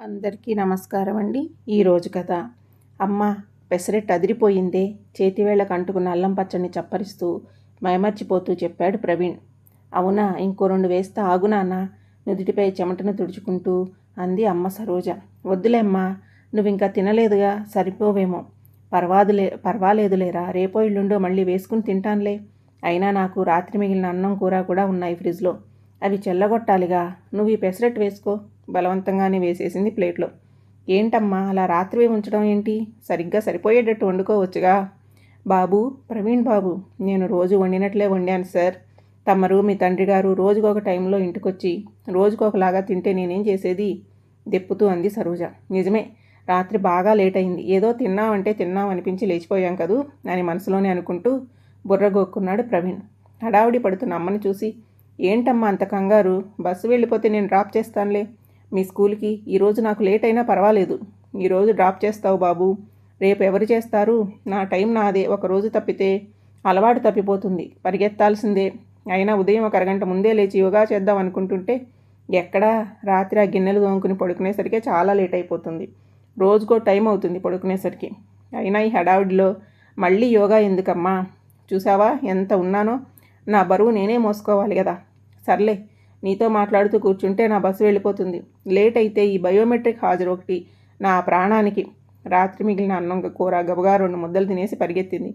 అందరికీ నమస్కారం అండి. ఈరోజు కథ అమ్మ పెసరెట్ అదిరిపోయిందే, చేతివేళ్లకు అంటుకున్న అల్లం పచ్చడిని చప్పరిస్తూ మైమర్చిపోతూ చెప్పాడు ప్రవీణ్. అవునా, ఇంకో 2 వేస్తా ఆగు నాన్న, నుదుటిపై చెమటను తుడుచుకుంటూ అంది అమ్మ సరోజ. వద్దులే అమ్మా, నువ్వింకా తినలేదుగా, సరిపోవేమో. పర్వాలేదులేరా, రేపో ఇల్లుండో మళ్ళీ వేసుకుని తింటానులే. అయినా నాకు రాత్రి మిగిలిన అన్నం కూర కూడా ఉన్నాయి ఫ్రిడ్జ్లో, అవి చెల్లగొట్టాలిగా. నువ్వు ఈ పెసరెట్ వేసుకో, బలవంతంగానే వేసేసింది ప్లేట్లో. ఏంటమ్మా అలా రాత్రివే ఉంచడం ఏంటి, సరిగ్గా సరిపోయేటట్టు వండుకోవచ్చుగా. బాబు, ప్రవీణ్ బాబు, నేను రోజు వండినట్లే వండాను సార్. తమరు మీ తండ్రి గారు రోజుకొక టైంలో ఇంటికొచ్చి రోజుకొకలాగా తింటే నేనేం చేసేది, దెప్పుతూ అంది సరోజ. నిజమే, రాత్రి బాగా లేట్ అయింది, ఏదో తిన్నామంటే తిన్నాం అనిపించి లేచిపోయాం కదూ అని మనసులోనే అనుకుంటూ బుర్రగోక్కున్నాడు ప్రవీణ్. హడావుడి పడుతున్న అమ్మని చూసి, ఏంటమ్మా అంత కంగారు, బస్సు వెళ్ళిపోతే నేను డ్రాప్ చేస్తానులే మీ స్కూల్కి. ఈరోజు నాకు లేట్ అయినా పర్వాలేదు, ఈరోజు డ్రాప్ చేస్తావు బాబు, రేపు ఎవరు చేస్తారు? నా టైం నాదే, ఒకరోజు తప్పితే అలవాటు తప్పిపోతుంది, పరిగెత్తాల్సిందే. అయినా ఉదయం 1 అరగంట ముందే లేచి యోగా చేద్దాం అనుకుంటుంటే ఎక్కడా, రాత్రి ఆ గిన్నెలు తోముకుని పడుకునేసరికి చాలా లేట్ అయిపోతుంది. రోజుకో టైం అవుతుంది పడుకునేసరికి. అయినా ఈ హడావిడిలో మళ్ళీ యోగా ఎందుకమ్మా? చూసావా ఎంత ఉన్నానో, నా బరువు నేనే మోసుకోవాలి కదా. సర్లే, నీతో మాట్లాడుతూ కూర్చుంటే నా బస్సు వెళ్ళిపోతుంది. లేట్ అయితే ఈ బయోమెట్రిక్ హాజరు ఒకటి నా ప్రాణానికి. రాత్రి మిగిలిన అన్నం కూర గబగా 2 ముద్దలు తినేసి పరిగెత్తింది.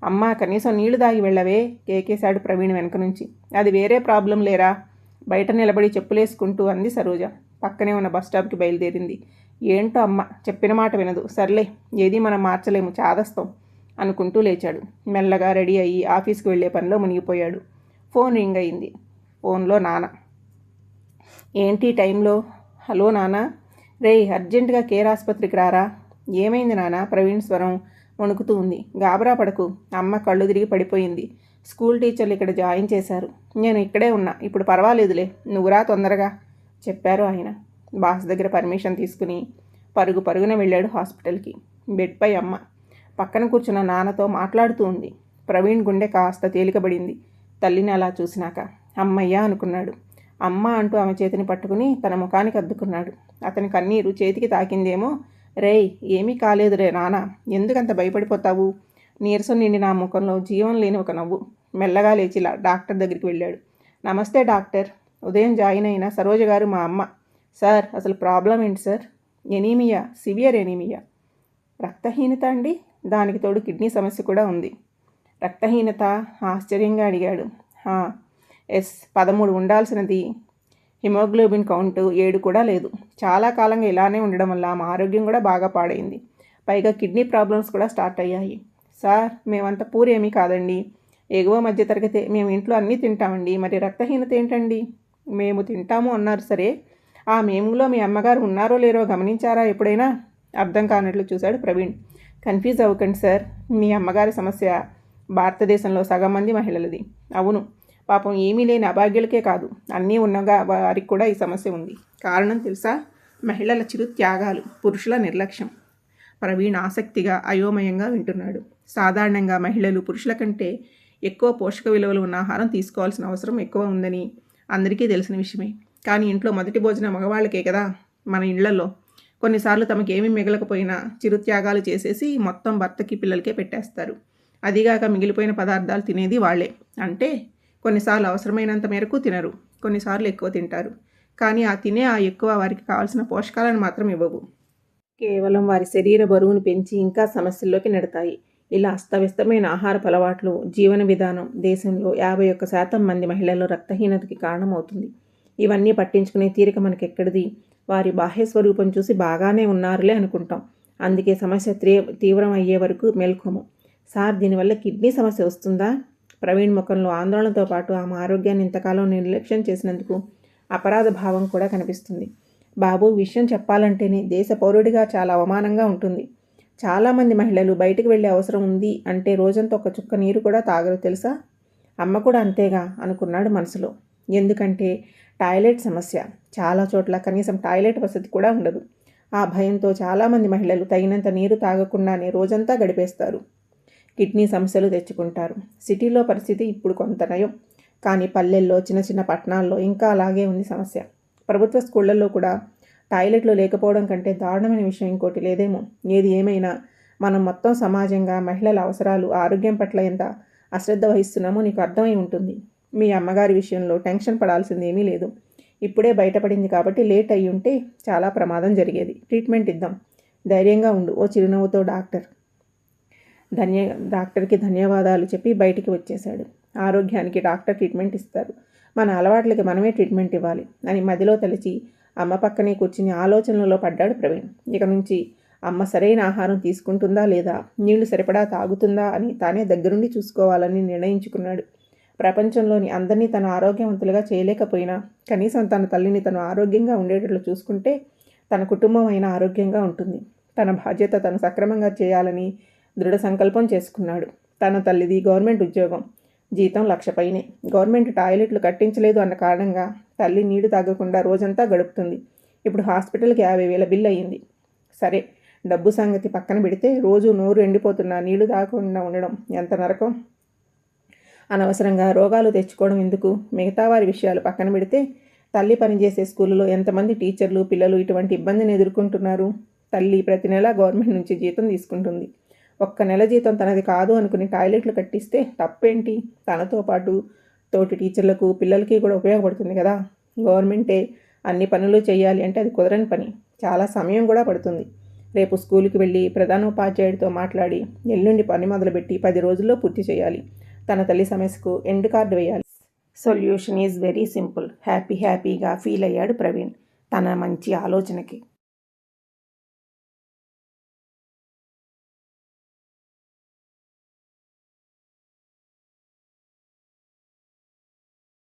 అమ్మా, కనీసం నీళ్లు దాగి వెళ్ళవే, కేకేశాడు ప్రవీణ్ వెనక నుంచి. అది వేరే ప్రాబ్లం లేరా, బయట నిలబడి చెప్పులేసుకుంటూ అంది సరోజ. పక్కనే ఉన్న బస్ స్టాప్కి బయలుదేరింది. ఏంటో అమ్మ చెప్పిన మాట వినదు. సర్లే, ఏది మనం మార్చలేము, చాదస్తాం అనుకుంటూ లేచాడు. మెల్లగా రెడీ అయ్యి ఆఫీస్కి వెళ్ళే పనిలో మునిగిపోయాడు. ఫోన్ రింగ్ అయింది. ఫోన్లో నాన్న. ఏంటి టైంలో? హలో నాన్న. రేయ్, అర్జెంటుగా కేర్ ఆసుపత్రికి రారా. ఏమైంది నాన్న? ప్రవీణ్ స్వరం వణుకుతూ ఉంది. గాబరా పడకు, అమ్మ కళ్ళు తిరిగి పడిపోయింది. స్కూల్ టీచర్లు ఇక్కడ జాయిన్ చేశారు, నేను ఇక్కడే ఉన్నా, ఇప్పుడు పర్వాలేదులే, నువ్వురా తొందరగా చెప్పారు ఆయన. బాస్ దగ్గర పర్మిషన్ తీసుకుని పరుగున వెళ్ళాడు హాస్పిటల్కి. బెడ్పై అమ్మ పక్కన కూర్చున్న నాన్నతో మాట్లాడుతూ ఉంది. ప్రవీణ్ గుండె కాస్త తేలికబడింది తల్లిని అలా చూసినాక. అమ్మయ్యా అనుకున్నాడు. అమ్మ అంటూ ఆమె చేతిని పట్టుకుని తన ముఖానికి అద్దుకున్నాడు. అతని కన్నీరు చేతికి తాకిందేమో. రేయ్, ఏమీ కాలేదురే నాన్న, ఎందుకంత భయపడిపోతావు? నీరసం నిండి నా ముఖంలో జీవం లేని ఒక నవ్వు. మెల్లగా లేచి డాక్టర్ దగ్గరికి వెళ్ళాడు. నమస్తే డాక్టర్, ఉదయం జాయిన్ అయిన సరోజ గారు మా అమ్మ. సార్, అసలు ప్రాబ్లం ఏంటి సార్? Anaemia, severe anaemia. రక్తహీనత అండి? దానికి తోడు కిడ్నీ సమస్య కూడా ఉంది. రక్తహీనత? ఆశ్చర్యంగా అడిగాడు. ఎస్, 13 ఉండాల్సినది, హిమోగ్లోబిన్ కౌంట్ 7 కూడా లేదు. చాలా కాలంగా ఇలానే ఉండడం వల్ల మా ఆరోగ్యం కూడా బాగా పాడైంది. పైగా కిడ్నీ ప్రాబ్లమ్స్ కూడా స్టార్ట్ అయ్యాయి. సార్, మేమంత పూరేమీ కాదండి, ఎగువ మధ్య తరగతే, మేము ఇంట్లో అన్నీ తింటామండి, మరి రక్తహీనత ఏంటండి? మేము తింటాము అన్నారు సరే, ఆ మేములో మీ అమ్మగారు ఉన్నారో లేరో గమనించారా ఎప్పుడైనా? అర్థం కానట్లు చూశాడు ప్రవీణ్. కన్ఫ్యూజ్ అవ్వకండి సార్, మీ అమ్మగారి సమస్య భారతదేశంలో సగం మంది మహిళలది. అవును, పాపం ఏమీ లేని అభాగ్యులకే కాదు, అన్నీ ఉన్నగా వారికి కూడా ఈ సమస్య ఉంది. కారణం తెలుసా? మహిళల చిరు త్యాగాలు, పురుషుల నిర్లక్ష్యం. ప్రవీణ్ ఆసక్తిగా అయోమయంగా వింటున్నాడు. సాధారణంగా మహిళలు పురుషుల కంటే ఎక్కువ పోషక విలువలు ఉన్న ఆహారం తీసుకోవాల్సిన అవసరం ఎక్కువ ఉందని అందరికీ తెలిసిన విషయమే. కానీ ఇంట్లో మొదటి భోజనం మగవాళ్ళకే కదా. మన ఇళ్లలో కొన్నిసార్లు తమకేమీ మిగలకపోయినా చిరుత్యాగాలు చేసేసి మొత్తం భర్తకి పిల్లలకే పెట్టేస్తారు. అదిగాక మిగిలిపోయిన పదార్థాలు తినేది వాళ్లే. అంటే కొన్నిసార్లు అవసరమైనంత మేరకు తినరు, కొన్నిసార్లు ఎక్కువ తింటారు. కానీ ఆ ఎక్కువ వారికి కావాల్సిన పోషకాలను మాత్రం ఇవ్వవు. కేవలం వారి శరీర బరువును పెంచి ఇంకా సమస్యల్లోకి నెడతాయి. ఇలా అస్తవ్యస్తమైన ఆహారపు అలవాట్లు, జీవన విధానం దేశంలో 51% మంది మహిళల్లో రక్తహీనతకి కారణమవుతుంది. ఇవన్నీ పట్టించుకునే తీరిక మనకెక్కడిది? వారి బాహ్య స్వరూపం చూసి బాగానే ఉన్నారులే అనుకుంటాం. అందుకే సమస్య తీవ్రం అయ్యే వరకు మేల్కోము. సార్, దీనివల్ల కిడ్నీ సమస్య వస్తుందా? ప్రవీణ్ ముఖంలో ఆందోళనతో పాటు ఆమె ఆరోగ్యాన్ని ఇంతకాలం నిర్లక్ష్యం చేసినందుకు అపరాధ భావం కూడా కనిపిస్తుంది. బాబు, విషయం చెప్పాలంటేనే దేశ పౌరుడిగా చాలా అవమానంగా ఉంటుంది. చాలామంది మహిళలు బయటకు వెళ్ళే అవసరం ఉంది అంటే రోజంతా ఒక చుక్క నీరు కూడా తాగరు తెలుసా? అమ్మ కూడా అంతేగా అనుకున్నాడు మనసులో. ఎందుకంటే టాయిలెట్ సమస్య. చాలా చోట్ల కనీసం టాయిలెట్ వసతి కూడా ఉండదు. ఆ భయంతో చాలామంది మహిళలు తగినంత నీరు తాగకుండానే రోజంతా గడిపేస్తారు. కిడ్నీ సమస్యలు తెచ్చుకుంటారు. సిటీలో పరిస్థితి ఇప్పుడు కొంత నయం, కానీ పల్లెల్లో, చిన్న చిన్న పట్టణాల్లో ఇంకా అలాగే ఉంది సమస్య. ప్రభుత్వ స్కూళ్లలో కూడా టాయిలెట్లు లేకపోవడం కంటే దారుణమైన విషయం ఇంకోటి లేదేమో. ఏది ఏమైనా మనం మొత్తం సమాజంగా మహిళల అవసరాలు, ఆరోగ్యం పట్ల ఎంత అశ్రద్ధ వహిస్తున్నామో నీకు అర్థమై ఉంటుంది. మీ అమ్మగారి విషయంలో టెన్షన్ పడాల్సింది ఏమీ లేదు. ఇప్పుడే బయటపడింది కాబట్టి లేట్ అయ్యి ఉంటే చాలా ప్రమాదం జరిగేది. ట్రీట్మెంట్ ఇద్దాం, ధైర్యంగా ఉండు ఓ చిరునవ్వుతో డాక్టర్కి ధన్యవాదాలు చెప్పి బయటికి వచ్చేశాడు. ఆరోగ్యానికి డాక్టర్ ట్రీట్మెంట్ ఇస్తారు, మన అలవాట్లకి మనమే ట్రీట్మెంట్ ఇవ్వాలి అని మదిలో తలచి అమ్మ పక్కనే కూర్చుని ఆలోచనలలో పడ్డాడు ప్రవీణ్. ఇక నుంచి అమ్మ సరైన ఆహారం తీసుకుంటుందా లేదా, నీళ్లు సరిపడా తాగుతుందా అని తానే దగ్గరుండి చూసుకోవాలని నిర్ణయించుకున్నాడు. ప్రపంచంలోని అందరినీ తను ఆరోగ్యవంతులుగా చేయలేకపోయినా కనీసం తన తల్లిని తను ఆరోగ్యంగా ఉండేటట్లు చూసుకుంటే తన కుటుంబం అయినా ఆరోగ్యంగా ఉంటుంది. తన బాధ్యత తను సక్రమంగా చేయాలని దృఢ సంకల్పం చేసుకున్నాడు. తన తల్లిది గవర్నమెంట్ ఉద్యోగం, జీతం 1,00,000 పైనే. గవర్నమెంట్ టాయిలెట్లు కట్టించలేదు అన్న కారణంగా తల్లి నీళ్లు తాగకుండా రోజంతా గడుపుతుంది. ఇప్పుడు హాస్పిటల్కి 50,000 బిల్లు అయ్యింది. సరే, డబ్బు సంగతి పక్కన పెడితే రోజు నోరు ఎండిపోతున్నా నీళ్లు తాగకుండా ఉండడం ఎంత నరకం. అనవసరంగా రోగాలు తెచ్చుకోవడం ఎందుకు. మిగతా వారి విషయాలు పక్కన పెడితే తల్లి పనిచేసే స్కూలులో ఎంతమంది టీచర్లు, పిల్లలు ఇటువంటి ఇబ్బందిని ఎదుర్కొంటున్నారు. తల్లి ప్రతి నెల గవర్నమెంట్ నుంచి జీతం తీసుకుంటుంది. ఒక్క నెల జీతం తనది కాదు అనుకుని టాయిలెట్లు కట్టిస్తే తప్పేంటి. తనతో పాటు తోటి టీచర్లకు, పిల్లలకి కూడా ఉపయోగపడుతుంది కదా. గవర్నమెంటే అన్ని పనులు చేయాలి అంటే అది కుదరని పని, చాలా సమయం కూడా పడుతుంది. రేపు స్కూల్కి వెళ్ళి ప్రధానోపాధ్యాయుడితో మాట్లాడి ఎల్లుండి పని మొదలుపెట్టి 10 రోజుల్లో పూర్తి చేయాలి. తన తల్లి సమస్యకు ఎండ్ కార్డు వేయాలి. Solution is very simple. హ్యాపీగా ఫీల్ అయ్యాడు ప్రవీణ్ తన మంచి ఆలోచనకి.